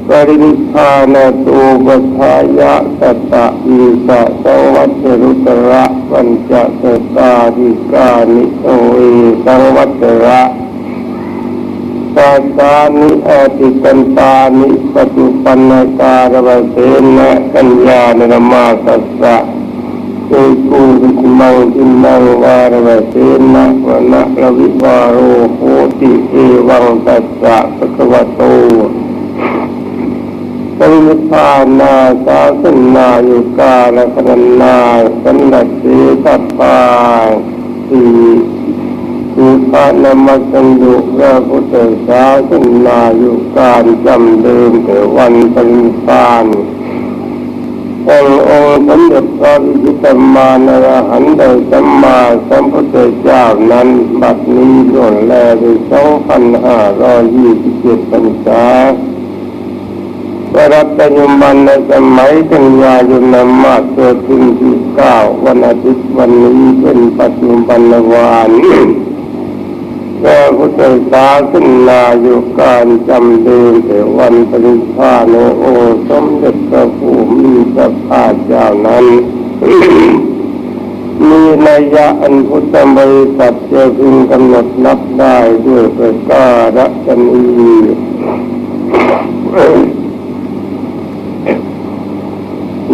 ปรินิพพานาตูปทายะสัตตะอิสะสังวัตรุตระปัญจสตาธิกานิโอเอสังวัตระตาสานิอาติกันตานิปฏิปันนาการวเสนะกัญญาณรมาสัสสะเอกุวิมังอิมังวารวเสนะวนะระวิวาโรโหติเอวังตัสสะภะคะวะโตปรินิพพานาสาสนายุกาลคณนาสันนัสสีสัพพาสีสุภานามัสสันดุพระพุทธศาสนายุการจำเดิมแต่วันปรินิพพานองค์สมเด็จพระวิชิตมานอรหันต์โดยสัมมาสัมพุทธเจ้านั้นบัดนี้ล่วงแล้วด้วย 2,527 พรรษารับปัจจุบันในสมัยกันยายนมาเกิดขึ้นที่ 9 วันอาทิตย์วันนี้เป็นปัจจุบันวานพระพุทธศาสนาอยู่การจำเดิมแต่วันปรินิพพานในองค์สมเด็จพระผู้มีพระภาคเจ้านั้น มีนัยยะอันพุทธบริษัทจะพึงกำหนดนับได้ด้วยประการฉนี้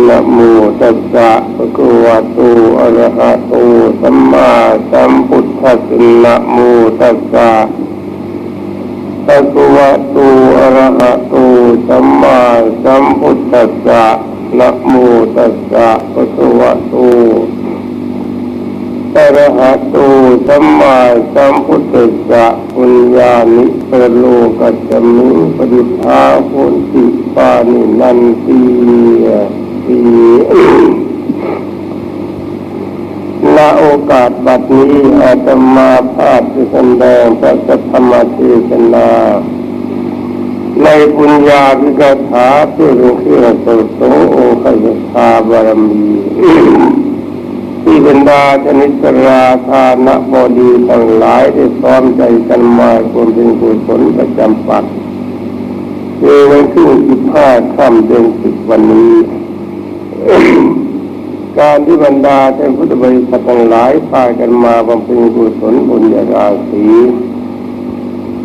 นะโมตัสสะภะคะวะโตอะระหะโตสัมมาสัมพุทธัสสะนะโมตัสสะภะคะวะโตอะระหะโตสัมมาสัมพุทธัสสะนะโมตัสสะภะคะวะโตอะระหะโตสัมมาสัมพุทธัสสะปุญญานิเปโลกัจจมิปฏิภาโหติปานินันติณโอกาสบัดนี้อาตมาภาพที่แสดงพระสัทธรรมเทศนาในปุญญาภิกถาเพื่อเครื่องสงฆ์โอคยคาบารมีที่บรรดาชนิสราธานะบดีทั้งหลายได้พร้อมใจกันมาควรเป็นกุศลประจำปักในวันที่15 ค่ำเดือน 10วันนี้การที่บรรดาท่านพุทธบริษัททั้งหลายพากันมาบำเพ็ญกุศลบุญญาราศี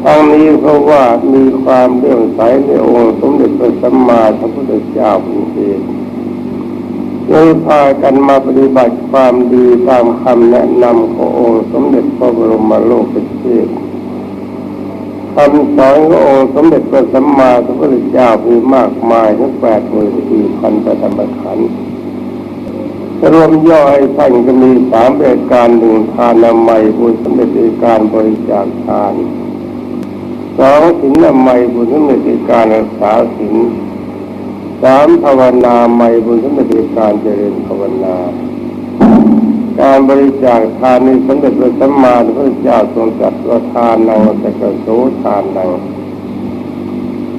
ทั้งนี้เพราะว่ามีความเลื่อมใสในองค์สมเด็จพระสัมมาสัมพุทธเจ้าเป็นเหตุเลยพากันมาปฏิบัติความดีตามคำแนะนำขององค์สมเด็จพระบรมโลกเทศคำสอนขององค์สมเด็จพระสัมมาสัมพุทธเจ้ามีมากมายทั้ง84,000 พระธรรมขันธ์รวมย่อให้ท่านก็มี3ประการ1ทานนามัยบุญสำเร็จในการบริจาคทาน2ศีลนามัยบุญสำเร็จในการรักษาศีล3ภาวนาไมยบุญสำเร็จในการเจริญภาวนาการบริจาคทานในสมเด็จพระสัมมาสัมพุทธเจ้าทรงตรัสว่าทานนังสักโสทานนัง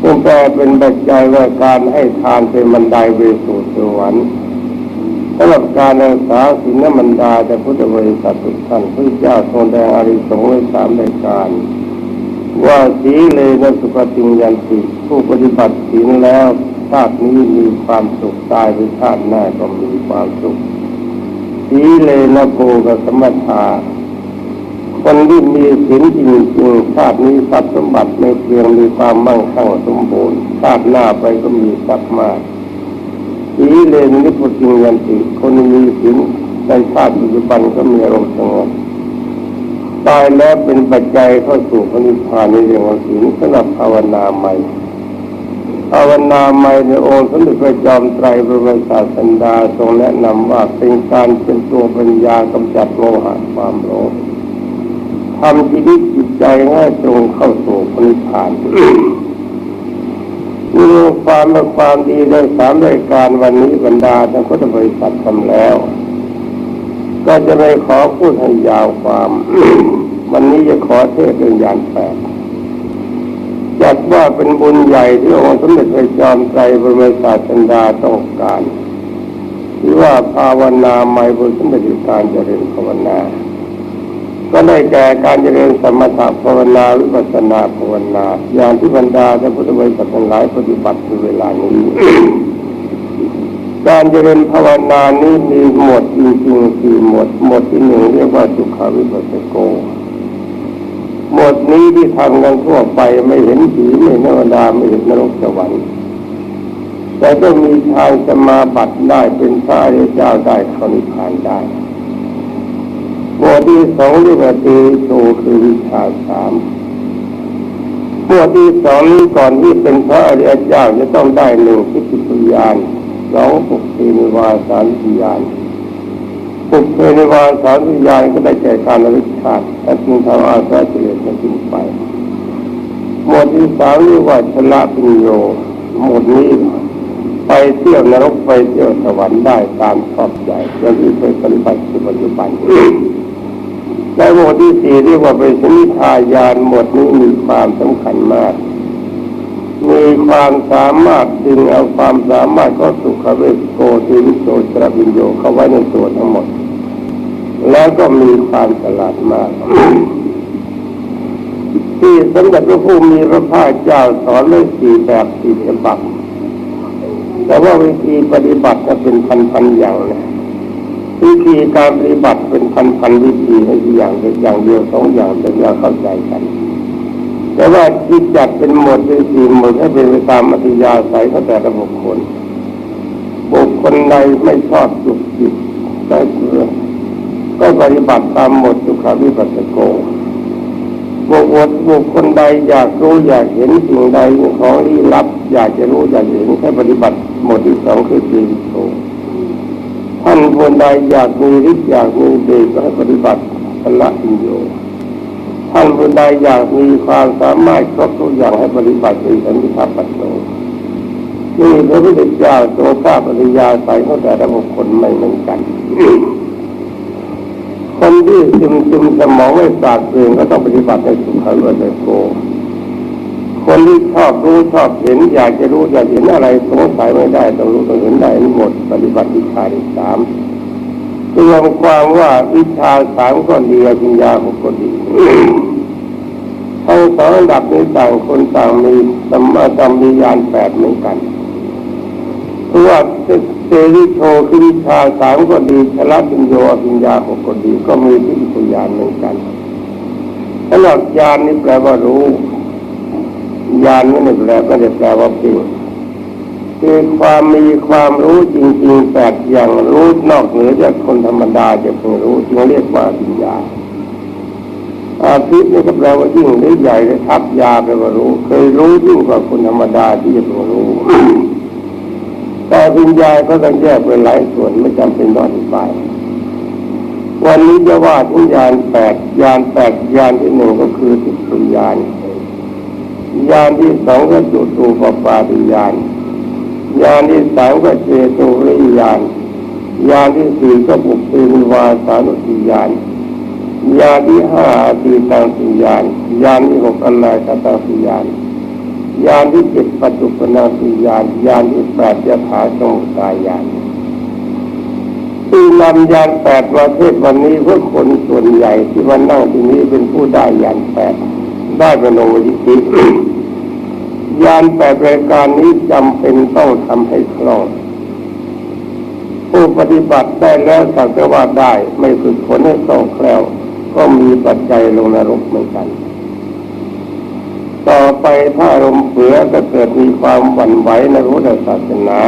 ซึ่งแปลเป็นปัจจัยว่าการให้ทานเป็นบันไดไปสู่สวรรค์สำหรับการรักษาศีลบรรดาแต่พุทธบริษัททุกท่านพระเจ้าทรงแสดงอานิสงส์ไว้3รายการว่าสีเลนะสุขติยันติผู้ปฏิบัติศีลแล้วชาตินี้มีความสุขตายไปชาติหน้าก็มีความสุขสีเลนะโภคสัมปทาคนที่มีศีลจริงๆชาตินี้ทรัพย์สมบัติไม่เพียงมีความมั่งคั่งสมบูรณ์ชาติหน้าไปก็มีทรัพย์มากสีเลนิพพุติยันติคนมีศีลในชาติปัจจุบันก็มีอารมณ์สงบตายแล้วเป็นปัจจัยเข้าสู่พระนิพพานในเรื่องของศีลสำหรับภาวนาใหม่ภาวนาใหม่ในองค์สมเด็จพระจอมไตรบรมศาสดาทรงแนะนำว่าเป็นการเป็นตัวปัญญากำจัดโมหะความโลภทำชีวิตจิตใจให้ตรงเข้าสู่พระนิพพานมีความดีใน3รายการวันนี้บรรดาท่านพุทธบริษัททำแล้วก็จะไม่ขอพูดให้ยาวความ วันนี้จะขอเทศน์เรื่องญาณแทรกจัดว่าเป็นบุญใหญ่ที่องค์สมเด็จพระจอมไตรบรมศาสดาต้องการที่ว่าภาวนาใหม่บุญสมเด็จการเจริญภาวนา ก็ได้แก่การเจริญสมถะภาวนาวิปัสสนาภาวนาอย่างที่บรรดาท่านพุทธบริษัททั้งหลายปฏิบัติในเวลานี้ การเจริญภาวนานี้มีหมวดจริงๆ4หมวดหมวดที่1เรียกว่าสุขวิปัสสโกหมวดนี้ที่ทำกันทั่วไปไม่เห็นผีไม่เห็นเทวดาไม่เห็นนรกสวรรค์แต่ก็มีทางสมาบัติได้เป็นพระอริยเจ้าได้เข้านิพพานได้หมวดที่2เรียกว่าตีโชคือวิชา3หมวดที่2นี้ก่อนที่เป็นพระอริยเจ้าจะต้องได้1ทิฏฐิปัญญา2ปุพเพนิวาสานุสติญาณปุพเพนิวาสานุสติญาณก็ได้แก่การระลึกชาติและจึงทำอาสวะกิเลสสิ้นไปหมวดที่3เรียกว่าชละปิญโยหมวดนี้ไปเที่ยวนรกไปเที่ยวสวรรค์ได้ตามชอบใจอย่างที่เคยปฏิบัติในปัจจุบันในหมวดที่4เรียกว่าเป็นสัญญาญาณหมวดนี้มีความสำคัญมากมีความสามารถดึงเอาความสามารถก็สุขเวทโกติวิโสชรวิญโยเข้าไว้ในตัวทั้งหมดแล้วก็มีความฉลาดมาก ที่สมเด็จพระผู้มีพระภาคเจ้าสอนไว้4แบบ4ฉบับแต่ว่าวิธีปฏิบัติก็เป็นพันๆอย่างนะวิธีการปฏิบัติเป็นพันๆวิธีให้อย่างเดียว2อย่างจะยากเข้าใจกันแต่ว่าที่จัดเป็นหมวดเป็น4หมวดให้เป็นไปตามอัธยาศัยของแต่ละบุคคลใดไม่ชอบจุกจิกได้เพื่อก็ปฏิบัติตามหมวดสุขวิปัสสโกบุคคลใดอยากรู้อยากเห็นสิ่งใดของลี้ลับอยากจะรู้อยากเห็นให้ปฏิบัติหมวดที่2คือตีโชท่านคนใดอยากมีฤทธิ์อยากมีเดชก็ให้ปฏิบัติพละอินโยท่านคนใดอยากมีความสามารถครบทุกอย่างให้ปฏิบัติสันติภาพปัจโญนี่พระพุทธเจ้าทรงทราบปริยาสายของแต่ละบุคคลไม่เหมือนกัน คนที่ซึมสมองไม่ปราดเปรื่องก็ต้องปฏิบัติในสุขวิปัสสโกคนที่ชอบรู้ชอบเห็นอยากจะรู้อยากเห็นอะไรสงสัยไม่ได้ต้องรู้ต้องเห็นได้หมดปฏิบัติวิชาที่3รวมความว่าวิชา3ก็ดีปัญญา6ก็ดีทั้ง2ระดับนี้ต่างคนต่างมีสัมมาสัมมีญาณ8เหมือนกันเพราะว่าเตริโชคือวิชา3ก็ดีชละปิญโยปัญญา6ก็ดีก็มีทิฏฐิปัญญาเหมือนกันสำหรับญาณนี่แปลว่ารู้ญาณนี่แปลก็จะแปลว่าจริงคือความมีความรู้จริงๆ8อย่างรู้นอกเหนือจากคนธรรมดาจะเพิ่งรู้จึงเรียกว่าปัญญาอาทิตย์นี่ก็แปลว่ายิ่งหรือใหญ่หรือทับยาแปลว่ารู้เคยรู้ยิ่งกว่าคนธรรมดาที่จะเพิ่งรู้ แต่ปัญญาก็ต้องแยกเป็นหลายส่วนไม่จำเป็นต้องอธิบายวันนี้จะว่าถึงญาณ8ญาณที่1ก็คือทิฏฐิญาณญาณที่2ก็จุตูปปาติญาณญาณที่3ก็เจโตปริญาณญาณที่4ก็ปุพเพนิวาสานุสติญาณญาณที่5อตีตังสิญาณญาณที่6อนาคตังสิญาณญาณที่7ปัจจุบันสิญาณญาณที่8ยถาสมุทายญาณที่นำญาณ8มาเทศวันนี้เพื่อคนส่วนใหญ่ที่มานั่งที่นี้เป็นผู้ได้ญาณ8ได้เป็นองค์ยิธิญาณ8รายการนี้จำเป็นต้องทำให้คล่องผู้ปฏิบัติได้แล้วสักแต่ว่าได้ไม่ฝึกฝนให้คล่องแคล่วก็มีปัจจัยลงนรกเหมือนกันต่อไปถ้าลมเผือก็เกิดมีความหวั่นไหวในพุทธศาสนา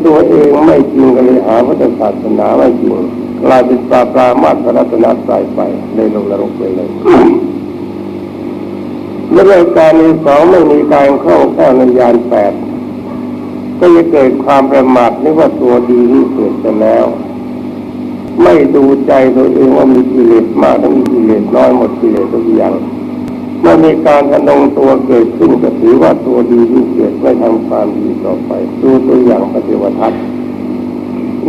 ตัวเองไม่จริงก็เลยหาพุทธศาสนาไม่จริงกลายเป็นปรามาสพระรัตนตรัยไปเลยลงนรกไปเลยเมื่อรายการที่2ไม่มีการเข้าแค่ในญาณ8ก็จะเกิดความประมาทนึกว่าตัวดีที่สุดแล้วไม่ดูใจตัวเองว่ามีกิเลสมากหรือมีกิเลสน้อยหมดกิเลสทุกอย่างเมื่อมีการทะนงตัวเกิดขึ้นก็ถือว่าตัวดีที่เกิดไม่ทำความดีต่อไปดูตัวอย่างปฏิวัติ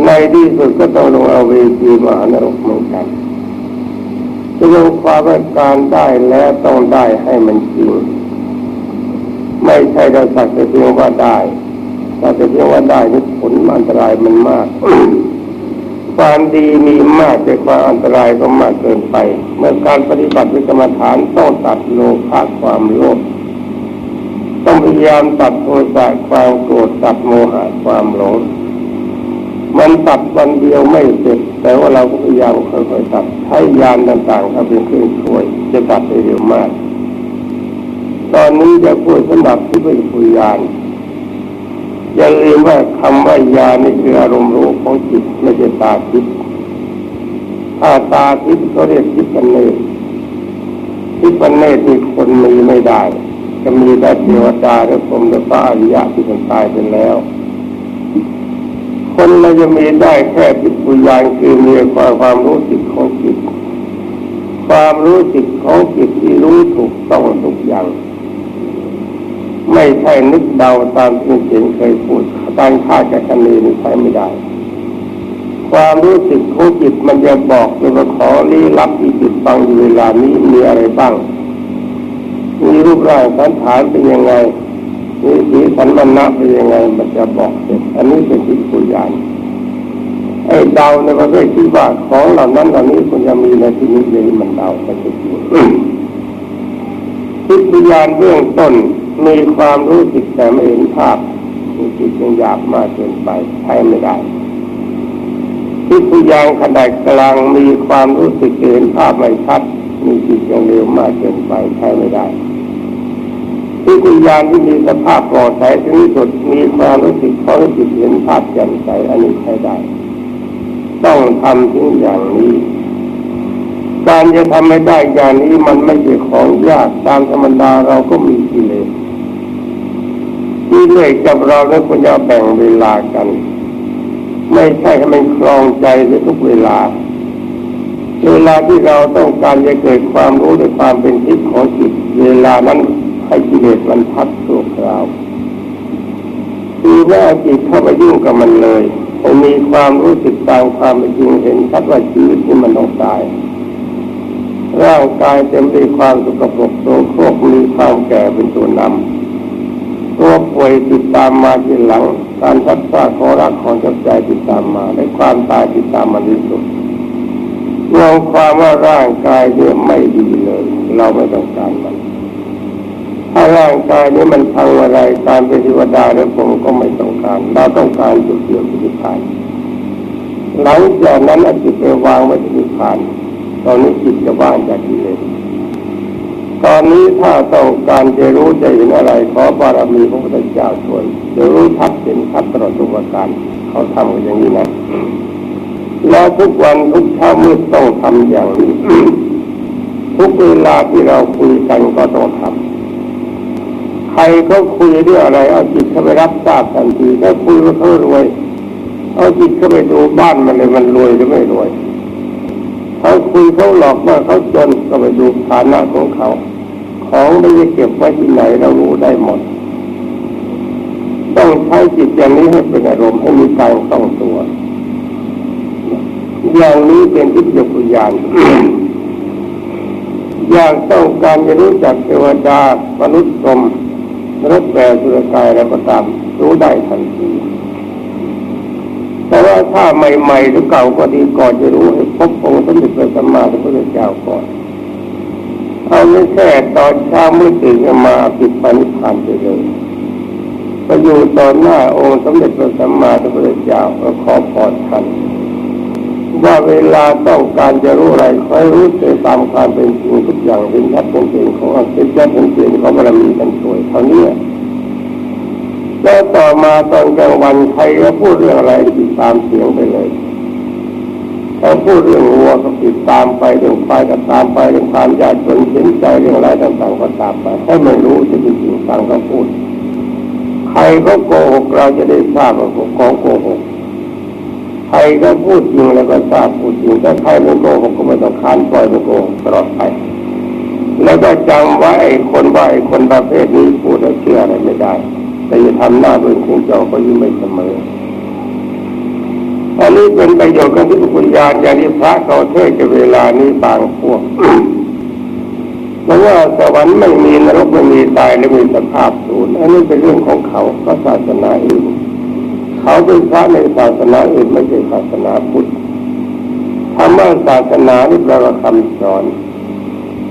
ในที่สุดก็ต้องลงเอาเวทีมหานรกเหมือนกันจะลงความว่าการได้แล้วต้องได้ให้มันจริงไม่ใช่เราสักแต่เพียงว่าได้สักแต่เพียงว่าได้นี่ผลอันตรายมันมาก ความดีมีมากแต่ความอันตรายก็มากเกินไปเมื่อการปฏิบัติกรรมฐานต้องตัดโลภะความโลภต้องพยายามตัดโทสะความโกรธตัดโมหะความหลงมันตัดวันเดียวไม่เสร็จแต่ว่าเราก็พยายามค่อยๆตัดใช้ญาณต่างๆเข้าเป็นเครื่องช่วยจะตัดได้เร็วมากตอนนี้จะพูดสำหรับที่เป็นปุญญาณอย่าลืมว่าคำว่าญาณนี่คืออารมณ์รู้ของจิตไม่ใช่ตาทิพย์ถ้าตาทิพย์เขาเรียกทิพย์เนตรทิพย์เนตรนี่คนมีไม่ได้จะมีแต่เทวดาหรือพรหมหรือพระอริยะที่ท่านตายไปแล้วคนเราจะมีได้แค่ทิพยานคือมีความรู้สึกของจิตความรู้สึกของจิตที่รู้ถูกต้องทุกอย่างไม่ใช่นึกเดาตามที่เขียนเคยพูดการคาดคะเนนี่ใช้ไม่ได้ความรู้สึกของจิตมันจะบอกเลยว่าของลี้ลับที่จิตฟังอยู่เวลานี้มีอะไรบ้างมีรูปร่างสันฐานเป็นยังไงมีสีสันวรรณะเป็นยังไงมันจะบอกเสร็จอันนี้เป็นทิพยานไอ้เดาในประเภทที่ว่าของเหล่านั้นเหล่านี้คุณจะมีในที่นี้เลยมันเดาไปจริงทิพยานเบื้องต้นมีความรู้สึกแต่ไม่เห็นภาพมีจิตยังหยาบมากเกินไปใช้ไม่ได้ทิพยานขนาดกลางมีความรู้สึกเห็นภาพไม่ชัดมีจิตยังเร็วมากเกินไปใช้ไม่ได้ทิพยานที่มีสภาพปลอดภัยถึงที่สุดมีความรู้สึกของจิตเห็นภาพแจ่มใสอันนี้ใช้ได้ต้องทำถึงอย่างนี้การจะทำให้ได้อย่างนี้มันไม่ใช่ของยากตามธรรมดาเราก็มีกิเลสกับเราเนี่ยควรจะแบ่งเวลากันไม่ใช่ให้มันคลองใจในทุกเวลาที่เราต้องการจะเกิดความรู้ในความเป็นทิพย์ของจิตเวลานั้นให้กิเลสมันพักตัวคราวคือว่าจิตเข้าไปยุ่งกับมันเลยให้มีความรู้สึกตามความเป็นจริงเห็นชัดว่าชีวิตนี้มันต้องตายร่างกายเต็มไปด้วยความสกปรกโสโครกมีความแก่เป็นตัวนำตัวป่วยติดตามมาทีหลังการพัดพรากของรักของใจติดตามมาและความตายติดตามมาที่สุดรวมความว่าร่างกายเนี่ยไม่ดีเลยเราไม่ต้องการมันถ้าร่างกายนี้มันพังอะไรการเป็นเทวดาหรือผมก็ไม่ต้องการเราต้องการจุดเดียวที่นิพพานหลังจากนั้นเอาจิตไปวางไว้ที่นิพพานตอนนี้จิตจะว่างจากกิเลสตอนนี้ถ้าต้องการจะรู้จะเห็นอะไรขอบารมีพระพุทธเจ้าช่วยจะรู้ชัดเห็นชัดตลอดทุกประการเขาทำกันอย่างนี้นะแล้วทุกวันทุกเช้ามืดต้องทำอย่างนี้ ทุกเวลาที่เราคุยกันก็ต้องทำใครเขาคุยเรื่องอะไรเอาจิตเข้าไปรับทราบทันทีถ้าคุยว่าเขารวยเอาจิตเข้าไปดูบ้านมันเลยมันรวยหรือไม่รวยเขาคุยเขาหลอกว่าเขาจนก็ไปดูฐานะของเขาของไม่ได้เก็บไว้ที่ไหนเรารู้ได้หมดต้องใช้จิตอย่างนี้ให้เป็นอารมณ์ให้มีการต้องตัวอย่างนี้เป็นทิพยาน อย่างต้องการจะรู้จักเทวดามนุษย์พรหมนรกแปรสุรกายอะไรก็ตามรู้ได้ทันทีแต่ว่าถ้าใหม่ๆหรือเก่าก็ดีก่อนจะรู้ให้พบองค์สมเด็จพระสัมมาสัมพุทธเจ้าก่อนเอาไม่แค่ตอนเช้าเมื่อตื่นขึ้นมาปิดปณิพานไปเลยก็อยู่ต่อหน้าองค์สมเด็จพระสัมมาสัมพุทธเจ้าก็ขอพรท่านว่าเวลาต้องการจะรู้อะไรคอยรู้ตามความเป็นจริงทุกอย่างเป็นชัดเป็นจริงของเป็นชัดเป็นจริงของบารมีกันสวยเท่านี้แล้วต่อมาตอนกลางวันใครก็พูดเรื่องอะไรติดตามเสียงไปเลยเขาพูดเรื่องวัวก็ติดตามไปเรื่องควายก็ตามไปเรื่องความยากจนเข็นใจเรื่องอะไรต่างๆก็ตามไปให้ไม่รู้จะจริงๆฟังเขาพูดใครก็โกหกเราจะได้ทราบว่าของโกหกใครก็พูดจริงแล้วก็ทราบพูดจริงถ้าใครไม่โกหกก็ไม่ต้องค้านปล่อยไม่โกหกตลอดไปแล้วก็จำว่าไอ้คนประเภทนี้พูดแล้วเชื่ออะไรไม่ได้แต่จะทำหน้าเป็นคงเจ้าก็ยิ่งไม่เสมออันนี้เป็นประโยชน์ของที่ปุญญาอย่างที่พระเขาเทศน์เวลานี้บางพวก เพราะว่าสวรรค์ไม่มีนรกไม่มีตายและมีสภาพศูนย์อันนี้เป็นเรื่องของเขาพระศาสนาอื่นเขาเป็นพระในศาสนาอื่นไม่ใช่ศาสนาพุทธ คำว่าศาสนานี่แปลว่าคำสอน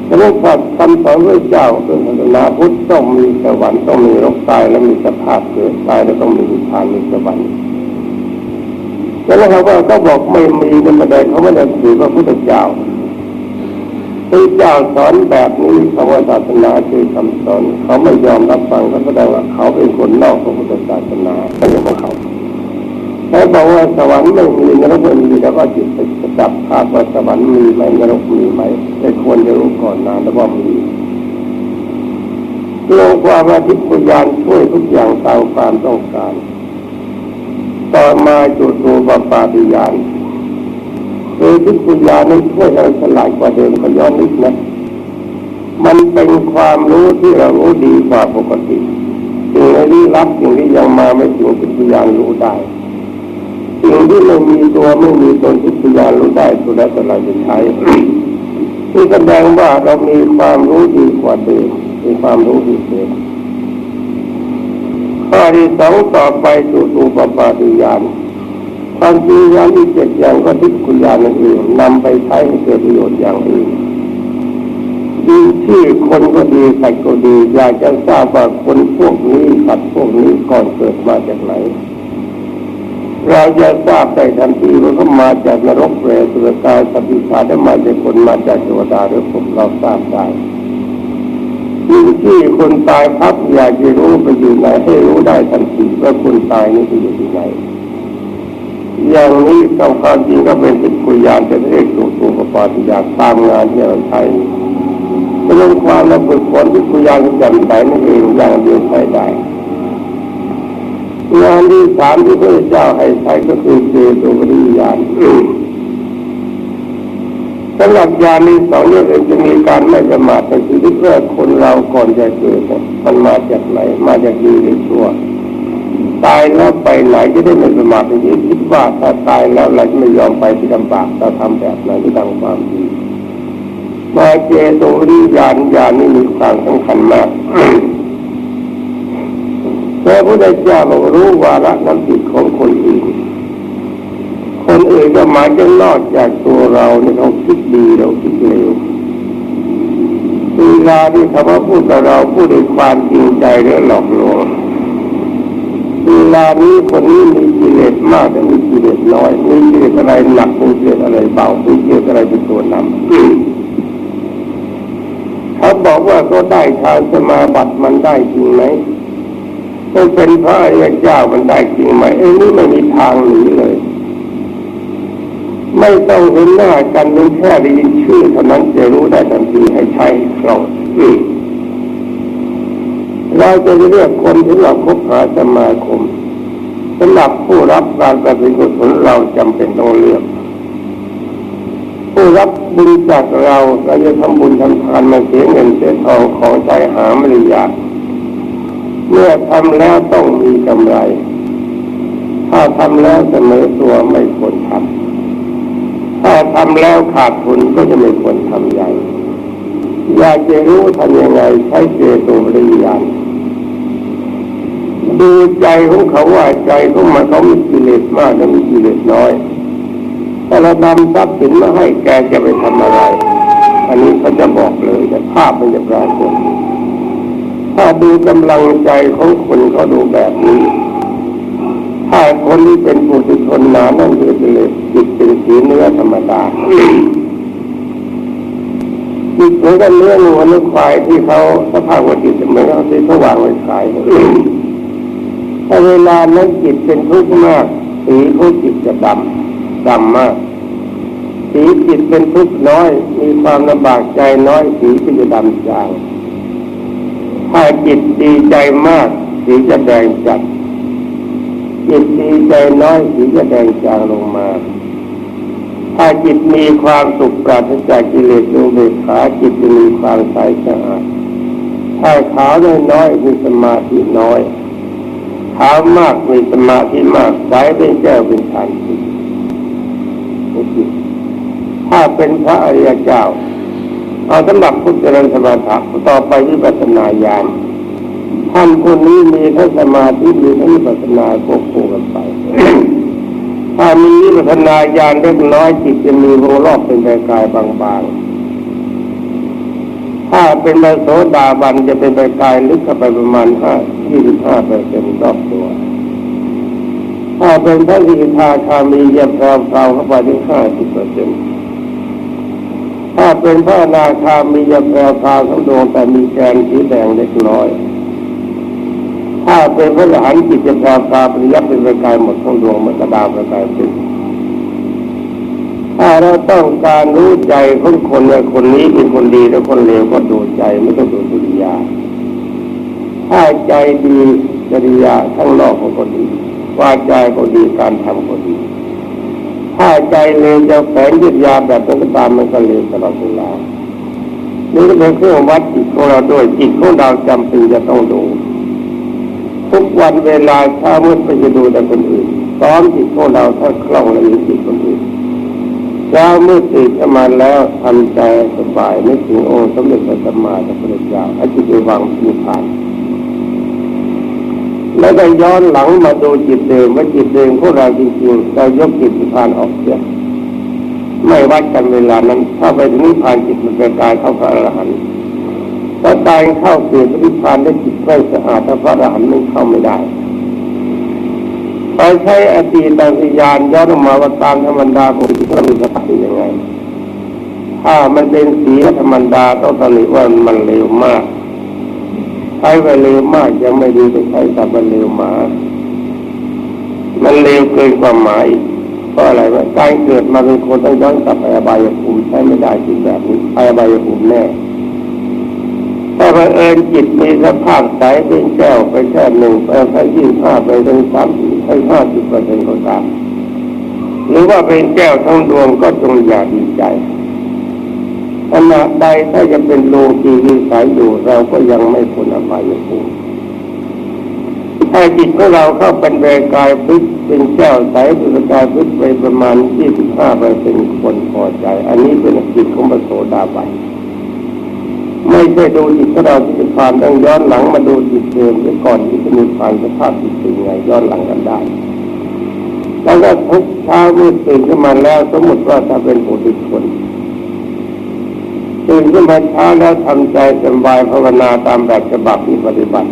ฉะนั้นคำสอนพระเจ้าเป็นศาสนาพุทธต้องมีสวรรค์ต้องมีนรกตายแล้วมีสภาพเกิดตายแล้วต้องมีนิพพานมีสวรรค์แล้วเขาบอกไม่มีในประเด็นเขาไม่ได้ถือว่าพุทธเจ้าพระเจ้าสอนแบบนี้คำว่าศาสนาคือคำสอนเขาไม่ยอมรับฟังเขาแสดงว่าเขาเป็นคนนอกของพุทธศาสนาไม่ใช่ของเขาแล้วบอกว่าสวรรค์ไม่มีนรกไม่มีแล้วก็จิตไปจับภาพว่าสวรรค์มีไหมนรกมีไหมแต่ควรจะรู้ก่อนนะแล้วว่ามีเรื่องความว่าทิพยานช่วยทุกอย่างตามความต้องการต่อมาจุตูปปาติญาณคือทิพยานนี้ช่วยเราฉลาดกว่าเดิมก็ย้อนนิดนะมันเป็นความรู้ที่เรารู้ดีกว่าปกติสิ่งที่ลับสิ่งที่ยังมาไม่ถึงทิพยานรู้ได้สิ่งที่ไม่มีตัวไม่มีตนทิพยานรู้ได้ตัวนั้นเราจะใช้ ที่แสดงว่าเรามีความรู้ดีกว่าเดิมมีความรู้พิเศษข้อที่สองต่อไปจุตูปปาติญาณความจริงญาณที่7อย่างก็ทิพยานนั่นเองนำไปใช้ให้เกิดประโยชน์อย่างอื่นดีที่คนก็ดีสัตว์ก็ดีอยากจะทราบว่าคนพวกนี้สัตว์พวกนี้ก่อนเกิดมาจากไหนเราจะทราบได้ทันทีว่าเขามาจากนรกเปรตสุรกายสัตว์ปีศาจได้มาจากคนมาจากเทวดาหรือผมเราทราบได้ที่คนตายพับอยากจะรู้ไปอยู่ไหนให้รู้ได้ทันทีว่าคนตายนี่ไปอยู่ที่ไหนอย่างนี้ต้องความจริงก็เป็นทิพยานจะเรียกจุตูปปาติญาณตามงานที่เราใช้เป็นความระบุผลทิพยานที่จำใส่นั่นเองอย่างเดียวใช้ได้งานที่สามที่พระเจ้าให้ใช้ก็คือเจโตปริญาณสำหรับญาณนี้สองอย่างจะมีการไม่ประมาทในชีวิตว่าคนเราก่อนจะเกิดมันมาจากไหนมาจากดีหรือชั่วตายแล้วไปไหนจะได้ไม่ประมาทในชีวิตคิดว่าถ้าตายแล้วเราจะไม่ยอมไปที่ลำบากเราทำแบบไหนที่ทำความดีมาเจโตปริญาณญาณนี้มีความสำคัญมากพระพุทธเจ้าบอกรู้วาระน้ำจิตของคนอื่นคนอื่นก็หมายถึงนอกจากตัวเราเนี่ยเขาคิดดีเราคิดเลวเวลาที่เขาว่าพูดกับเราพูดด้วยความจริงใจหรือหลอกลวงเวลานี้คนนี้มีกิเลสมากแต่มีกิเลสน้อยมีกิเลสอะไรหนักมีกิเลสอะไรเบามีกิเลสอะไรเป็นตัวนำเขาบอกว่าก็ได้ฌานสมาบัติมันได้จริงไหมมันเป็นพระอริยเจ้ามันได้จริงไหมนี่ไม่มีทางหนีเลยไม่ต้องเห็นหน้ากันเป็นแค่ได้ยินชื่อเท่านั้นจะรู้ได้ทันทีให้ใช้คล่องเราจะเรียกคนที่เราคบหาสมาคมสำหรับผู้รับการกระทำกุศลเราจำเป็นต้องเลือกผู้รับบุญจากเราจะทำบุญทำทานมาเสียเงินเสียทองของใจหาไม่ได้ยากเมื่อทำแล้วต้องมีกำไรถ้าทำแล้วเสมอตัวไม่ควรทำถ้าทำแล้วขาดทุนก็จะไม่ควรทำอย่างอยากจะรู้ทำยังไงใช้เจโตปริญาณดูใจของเขาว่าใจของมันเขามีกิเลสมากหรือมีกิเลสน้อยถ้าเรานำทรัพย์สินมาให้แกจะไปทำอะไรอันนี้เขาจะบอกเลยแต่ภาพมันจะปรากฏถ้าดูกำลังใจของคนเขาดูแบบนี้ถ้าคนที่เป็นปุถุชนหนานั่นคือกิเลสจิตเป็นสีเนื้อธรรมดาจิตเหมือนกับเนื้อวัวเนื้อควายที่เขาสภาพว่าจิตเหมือนเขาที่เขาวางไว้ขายถ้าเวลานั้นจิตเป็นทุกข์มากสีของจิตจะดำมากสีจิตเป็นทุกข์น้อยมีความลำบากใจน้อยสีก็จะดำจางถ้าจิตดีใจมากสีจะแดงจัดจิตดีใจน้อยสีจะแดงจางลงมาถ้าจิตมีความสุขปราศจากกิเลสอุเบกขาจิตจะมีความใสสะอาดถ้าขาวน้อยมีสมาธิน้อยขาวมากมีสมาธิมากใสเป็นแก้วเป็นฐานจิตถ้าเป็นพระอริยเจ้าเอาสำหรับผู้เจริญสมถะต่อไปวิปัสสนาญาณท่านคนนี้มีทั้งสมาธิมีทั้งวิปัสสนาควบคู่กันไป ถ้ามีวิปัสสนาญาณเล็กน้อยจิตจะมีวงรอบเป็นประกายบางๆถ้าเป็นพระโสดาบันจะเป็นประกายลึกเข้าไปประมาณ25%รอบตัวถ้าเป็นพระสกิทาคามีจะแผ่วๆเข้าไปถึง50%ถ้าเป็นพระอนาคามีจะแผ่วๆทั้งดวงแต่มีแกนสีแดงเล็กน้อยถ้าเป็นพระอรหันต์จิตจะแผ่วๆปริยัติเป็นประกายหมดทั้งดวงเหมือนกระดาษประกายเป็นถ้าเราต้องการรู้ใจของคนว่าคนนี้เป็นคนดีหรือคนเลวก็ดูใจไม่ต้องดูกิริยาถ้าใจดีกิริยาข้างนอกก็ดีวาจาก็ดีการทำก็ดีถ้าใจเลวจะแฝงกิริยาแบบนั้นก็ตามมันก็เลวตลอดเวลานี่ก็เป็นเครื่องวัดจิตของเราด้วยจิตของเราจำเป็นจะต้องดูทุกวันเวลาเช้ามืดไปจะดูแต่คนอื่นซ้อมจิตของเราถ้าคล่องแล้วมีจิตคนอื่นเช้ามืดตื่นขึ้นมาแล้วทำใจสบายนึกถึงองค์สมเด็จพระสัมมาสัมพุทธเจ้าให้จิตวางนิพพานแล้วก็ย้อนหลังมาดูจิตเดิมว่าจิตเดิมของเราจริงๆเรายกจิตนิพพานออกเสียไม่วัดกันเวลานั้นถ้าไปถึงนิพพานจิตมันจะกลายเข้าพระอรหันต์ถ้าตายเข้าเกิดนิพพานได้จิตไม่สะอาดถ้าพระอรหันต์ไม่เข้าไม่ได้ไปใช้อดีตวิญญาณย้อนออกมาว่าตามธรรมดาของจิตเรามีสภาพเป็นยังไงถ้ามันเป็นสีธรรมดาต้องตระหนักว่ามันเร็วมากใช้ไปเร็วมากยังไม่ดีไปใช้กับมันเร็วหมามันเร็วเกินความหมายเพราะอะไรวะการเกิดมาเป็นคนต้องย้อนกลับไปอบายภูมิใช้ไม่ได้จิตแบบนี้ไปอบายภูมิแน่ถ้าบังเอิญจิตมีสภาพใสเป็นแก้วไปแค่1ไป25ไปถึง30ไป50%ก็ตามหรือว่าเป็นแก้วทั้งดวงก็จงอย่าดีใจขณะใดถ้าจะเป็นโลกีวิสัยอยู่เราก็ยังไม่พ้นอบายภูมิถ้าจิตของเราเข้าเป็นประกายพฤกษ์เป็นแก้วใสเป็นประกายพฤกษ์ไปประมาณ25%คนพอใจอันนี้เป็นจิตของพระโสดาบันไม่ใช่ดูจิตของเราที่ผ่านต้องย้อนหลังมาดูจิตเดิมที่ก่อนที่จะมีผ่านสภาพจิตเป็นไงย้อนหลังกันได้แล้วก็ทุกเช้าเมื่อตื่นขึ้นมาแล้วสมมติว่าถ้าเป็นปุถุชนตื่นขึ้นมาเช้าแล้วทำใจสบายภาวนาตามแบบฉบับที่ปฏิบัติ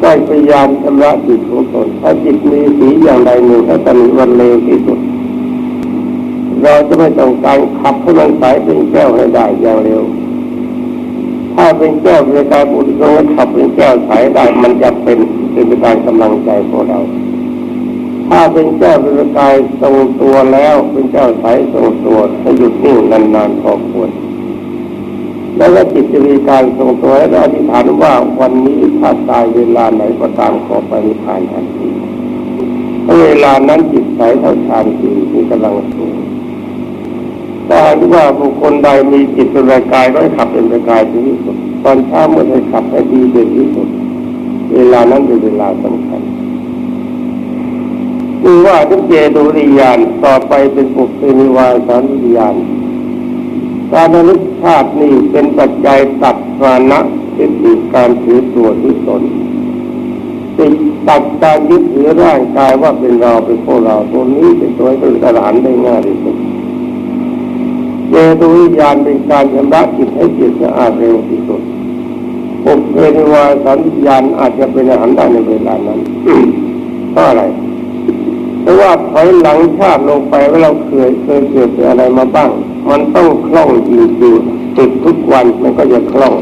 ก็พยายามชำระจิตของตนถ้าจิตมีสีอย่างใดหนึ่งถ้าตอนนี้วันเลวที่สุดเราจะไม่ต้องการขับให้มันใสเป็นแก้วให้ได้อย่างเร็วถ้าเป็นแก้วเป็นการปุถุชนแล้วขับเป็นแก้วใสได้มันจะเป็นการกำลังใจของเราถ้าเป็นแก้วเป็นกายทรงตัวแล้วเป็นแก้วใสทรงตัวให้หยุดนิ่งนานๆพอควรแล้วก็จิตจะมีการทรงตัวและอธิษฐานว่าวันนี้ถ้าตายเวลาไหนก็ตามขอไปนิพพานทันทีเวลานั้นจิตใสเท่าฌานสี่มีกำลังสูงถ้าหากว่าบุคคลใดมีจิตเป็นประกายก็ให้ขับเป็นประกายที่สุดตอนเช้าเมื่อให้ขับให้ดีเป็นที่สุดเวลานั้นเป็นเวลาสำคัญดูว่าทุกเจตุริยานต่อไปเป็นปุเพนิวาสานุญาณการระลึกชาตินี้เป็นปัจจัยตัดมานะเป็นอีกการถือตัวที่ตนติดตัดการยึดถือร่างกายว่าเป็นเราเป็นพวกเราตัวนี้เป็นตัวให้เป็นอรหันต์ได้ง่ายที่สุดเจตุวิญญาณเป็นการชำระจิตให้จิตสะอาดเร็วที่สุดปุเพนิวาสานุญาณอาจจะเป็นอรหันต์ได้ในเวลานั้น เพราะอะไรเพราะว่าถอยหลังชาติลงไปว่าเราเคยเกิดอะไรมาบ้างมันต้องคล่องจริงๆติดทุกวันมันก็จะคล่อง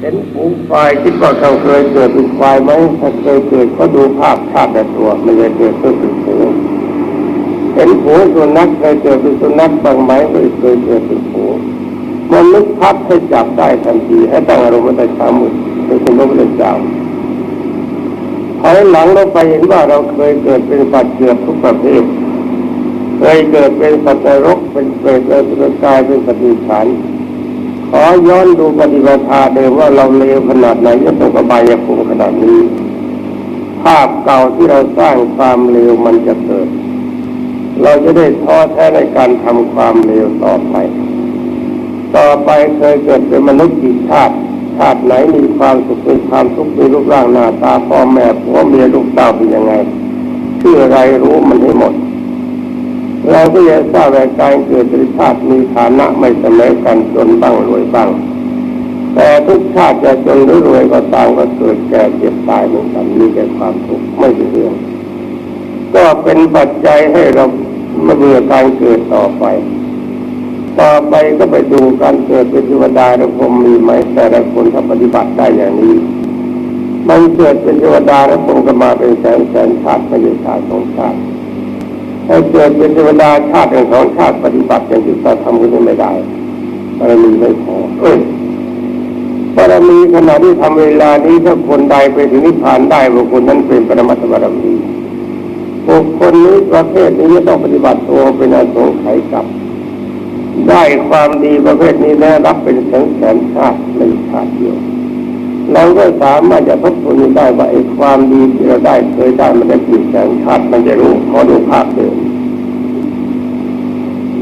เห็นฝูงควายคิดว่าเขาเคยเกิดเป็นควายไหมถ้าเคยเกิดก็ดูภาพชาติแต่ตัวมันจะเกิดเป็นฝูงเห็นฝูงสุนัขเคยเกิดเป็นสุนัขบ้างไหมไม่เคยเกิดเป็นฝูงมันนึกพับให้จับได้ทันทีให้ตั้งอารมณ์แต่เช้ามืดเป็นคนรู้เรื่องเจ้าถอยหลังเราไปเห็นว่าเราเคยเกิดเป็นสัตว์เกือบทุกประเภทเคยเกิดเป็นสัตว์นรกเป็นเปรตเป็นกายเป็นสัตว์ดิบฉันขอย้อนดูปฏิปทาเดิมว่าเราเลวขนาดไหนจะต้องอบายภูมิขนาดนี้ภาพเก่าที่เราสร้างความเลวมันจะเกิดเราจะได้ท้อแท้ในการทำความเลวต่อไปเคยเกิดเป็นมนุษย์กี่ชาติไหนมีความสุขเป็นความทุกข์มีรูปร่างหน้าตาพ่อแม่ผัวเมียลูกเต้าเป็นยังไง ชื่ออะไรรู้มันให้หมดเราก็จะทราบว่าการเกิดเป็นชาติมีฐานะไม่เสมอกันจนบ้างรวยบ้างแต่ทุกชาติจะจนหรือรวยก็ตามก็เกิดแก่เจ็บตายเหมือนกันมีแต่ความทุกข์ไม่เป็นเรื่องก็เป็นปัจจัยให้เราไม่เบื่อการเกิดต่อไปก็ไปดูการเกิดเป็นเทวดาและพรหมมีไหมแต่ละคนถ้าปฏิบัติได้อย่างนี้มันเกิดเป็นเทวดาและพรหมก็มาเป็นแสนชาติไม่ใช่ชาติสองชาติถ้าเกิดเป็นเทวดาชาติหนึ่งสองชาติปฏิบัติอย่างที่เราทำก็ไม่ได้บารมีไม่พอบารมีขณะที่ทำเวลานี้ถ้าคนใดไปถึงนิพพานได้บุคคลนั้นเป็นปรมัตถบารมีบุคคลนี้ประเภทนี้ต้องปฏิบัติตัวเป็นอาสงไขยกับได้ความดีประเภทนี้แล้วรับเป็นแสนชาติในชาติเดียวเราก็สามารถจะทบทวนได้ว่าไอ้ความดีที่เราได้เคยได้มันได้กี่แสนชาติมันจะรู้ขอดูภาพเดิม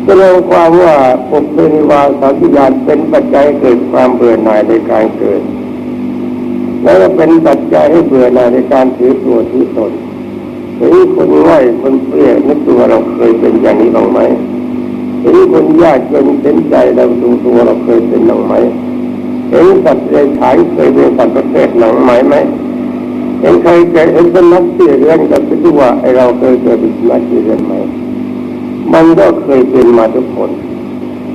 แสดงความว่าปุพเพนิวาสานุญาณเป็นปัจจัยเกิดความเบื่อหน่ายในการเกิดแล้วก็เป็นปัจจัยให้เบื่อหน่ายในการถือตัวถือตนเห็นคนง่อยคนเปรี้ยนึกตัวเราเคยเป็นอย่างนี้บ้างไหมเห็นคนยากจนเห็นใจเราดูตัวเราเคยเป็นบ้างไหมเห็นสัตว์เดรัจฉานเคยเป็นสัตว์ประเภทหนังไหมเห็นใครเกิดเห็นเป็นนักที่เรียนกับที่ว่าไอเราเคยเกิดเป็นนักที่เรียนไหมมันก็เคยเป็นมาทุกคน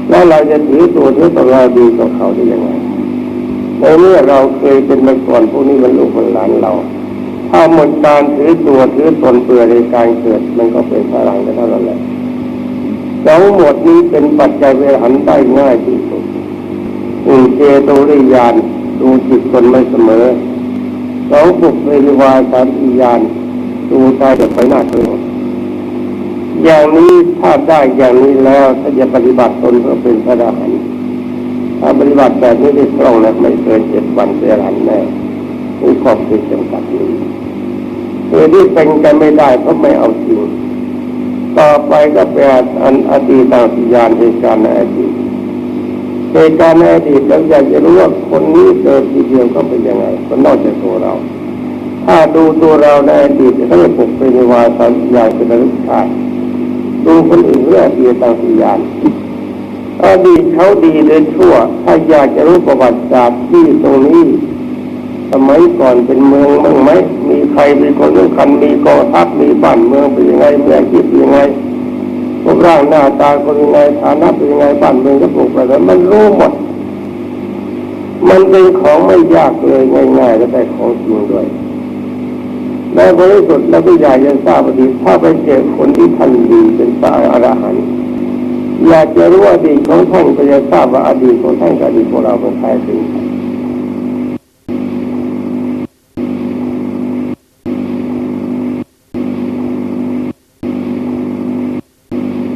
แล้วเราจะถือตัวถือตนเราดีกว่าเขาได้ยังไงในเมื่อเราเคยเป็นมาก่อนพวกนี้มันลูกมันหลานเราถ้าหมดการถือตัวถือตนเปลือยในการเกิดมันก็เป็นพลังกันเท่านั้นแหละทั้งหมดนี้เป็นปัจจัยเวรหันได้ง่ายที่สุดเจโตริยานดูจิตคนไม่เสมอสองปุพเพนิวาสานุญาณดูใจจะไปหน้าเกินอย่างนี้ถ้าได้อย่างนี้แล้วถ้าจะปฏิบัติตนเพื่อเป็นพระอรหันต์ถ้าปฏิบัติแบบนี้ได้ตรงแล้วไม่เกิน7 วันเป็นอรหันต์แน่มีขอบเขตจำกัดนี้ที่เป็นกันไม่ได้เพราะไม่เอาจริงต่อไปก็เป็นอดีตญาณเหตุการณ์ในอดีตเหตุการณ์ในอดีตเราอยากจะรู้ว่าคนนี้เกิดทีเดียวก็เป็นยังไงคนนอกจากตัวเราถ้าดูตัวเราในอดีตจะต้องปุพเพนิวาสานุญาณเป็นระลึกชาติดูคนอื่นเรื่องอดีตญาณอดีตเขาดีหรือชั่วถ้าอยากจะรู้ประวัติศาสตร์ที่ตรงนี้สมัยก่อนเป็นเมืองบ้างไหมมีใครเป็นคนสำคัญมีกองทัพมีบ้านเมืองเป็นยังไงเมืองคิดยังไงรูปร่างหน้าตาคนยังไงฐานะเป็นยังไงบ้านเมืองก็ปลูกไปแล้วมันรู้หมดมันเป็นของไม่ยากเลยง่ายๆและได้ของจริงด้วยในบริสุทธิ์แล้วก็อยากจะทราบอดีตถ้าไปเจอคนที่ท่านดีเป็นพระอรหันต์อยากจะรู้อดีตของท่านก็จะทราบว่าอดีตของท่านกับอดีตของเราเป็นใครถึง